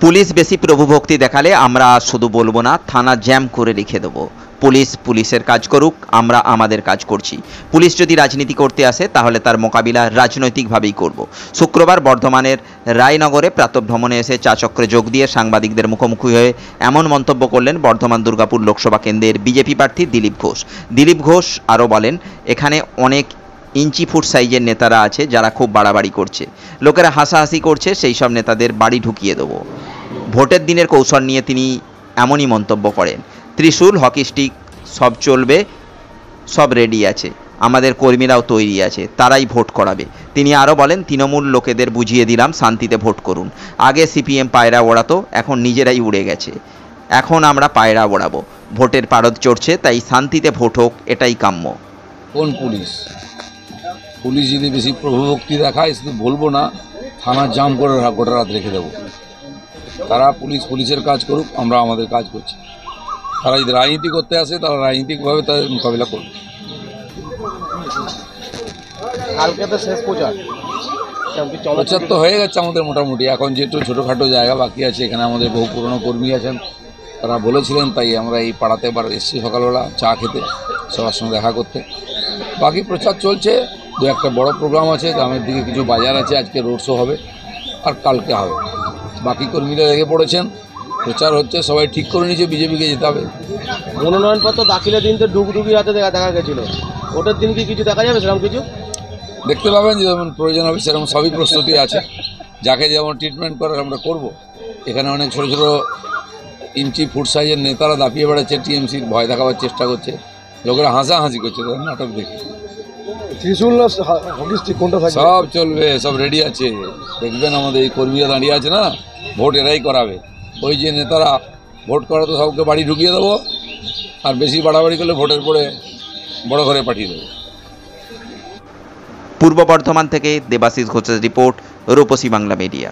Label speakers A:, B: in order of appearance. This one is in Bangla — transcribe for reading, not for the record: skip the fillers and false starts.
A: পুলিশ বেশি প্রভুভক্তি দেখালে আমরা শুধু বলবো না, থানা জ্যাম করে রেখে দেবো। পুলিশ পুলিশের কাজ করুক, আমরা আমাদের কাজ করছি। পুলিশ যদি রাজনীতি করতে আসে তাহলে তার মোকাবিলা রাজনৈতিকভাবেই করব। শুক্রবার বর্ধমানের রায়নগরে প্রাতঃভ্রমণে এসে চা চক্রে যোগ দিয়ে সাংবাদিকদের মুখোমুখি হয়ে এমন মন্তব্য করলেন বর্ধমান দুর্গাপুর লোকসভা কেন্দ্রের বিজেপি প্রার্থী দিলীপ ঘোষ। দিলীপ ঘোষ আরও বলেন, এখানে অনেক ইঞ্চি ফুট সাইজের নেতারা আছে যারা খুব বাড়াবাড়ি করছে, লোকেরা হাসাহাসি করছে, সেই সব নেতাদের বাড়ি ঢুকিয়ে দেবো। ভোটের দিনের কৌশল নিয়ে তিনি এমনই মন্তব্য করেন। ত্রিশূল, হকি স্টিক সব চলবে, সব রেডি আছে, আমাদের কর্মীরাও তৈরি আছে, তারাই ভোট করাবে। তিনি আরও বলেন, তৃণমূল লোকেদের বুঝিয়ে দিলাম শান্তিতে ভোট করুন। আগে সিপিএম পায়রা ওড়াতো, এখন নিজেরাই উড়ে গেছে, এখন আমরা পায়রা ওড়াবো। ভোটের পারদ চড়ছে, তাই শান্তিতে ভোট হোক, এটাই কাম্য।
B: কোন পুলিশ? পুলিশ যদি বেশি প্রভুভক্তি দেখায় শুধু বলবো না, থানা জাম করে গোটা রাত রেখে দেবো। তারা পুলিশের কাজ করুক, আমরা আমাদের কাজ করছি। তারা যদি রাজনীতি করতে আসে তারা রাজনীতিকভাবে তাদের মোকাবিলা করবে।
C: কালকে তো শেষ প্রচার
B: তো হয়ে গেছে আমাদের মোটামুটি। এখন যেহেতু ছোটোখাটো জায়গা বাকি আছে, এখানে আমাদের বহু পুরনো কর্মী আছেন, তারা বলেছিলেন, তাই আমরা এই পাড়াতে এবার এসেছি সকালবেলা চা খেতে, সবার সঙ্গে দেখা করতে। বাকি প্রচার চলছে, দু একটা বড় প্রোগ্রাম আছে, গ্রামের দিকে কিছু বাজার আছে, আজকে রোড শো হবে আর কালকে হবে। বাকি কর্মীরা লেগে পড়েছেন, প্রচার হচ্ছে, সবাই ঠিক করে নিয়েছে বিজেপিকে যেতে হবে।
C: মনোনয়নপত্র দাখিলের দিন তো ডুগডুগি রাতে দেখা গেছিলো, ওটার দিন কি কিছু দেখা যাবে সেরকম কিছু?
B: দেখতে পাবেন, যেমন প্রয়োজন হবে সেরকম সবই প্রস্তুতি আছে, যাকে যেমন ট্রিটমেন্ট করার আমরা করব। এখানে অনেক ছোটো ছোটো ইঞ্চি ফুট সাইজের নেতারা দাপিয়ে বেড়াচ্ছে, টিএমসির ভয় দেখাবার চেষ্টা করছে, লোকেরা হাসাহাসি করছে তাদের নাটক দেখে। সব চলবে, সব রেডি আছে। দেখবেন আমাদের এই কর্মীরা দাঁড়িয়ে আছে না, ভোট এরাই করাবে। ওই যে নেতারা ভোট করা তো সবকে বাড়ি ঢুকিয়ে দেবো, আর বেশি বাড়াবাড়ি করলে ভোটের পরে বড় ঘরে পাঠিয়ে দেবো।
A: পূর্ব বর্ধমান থেকে দেবাশিস ঘোষের রিপোর্ট, রূপসী বাংলা মিডিয়া।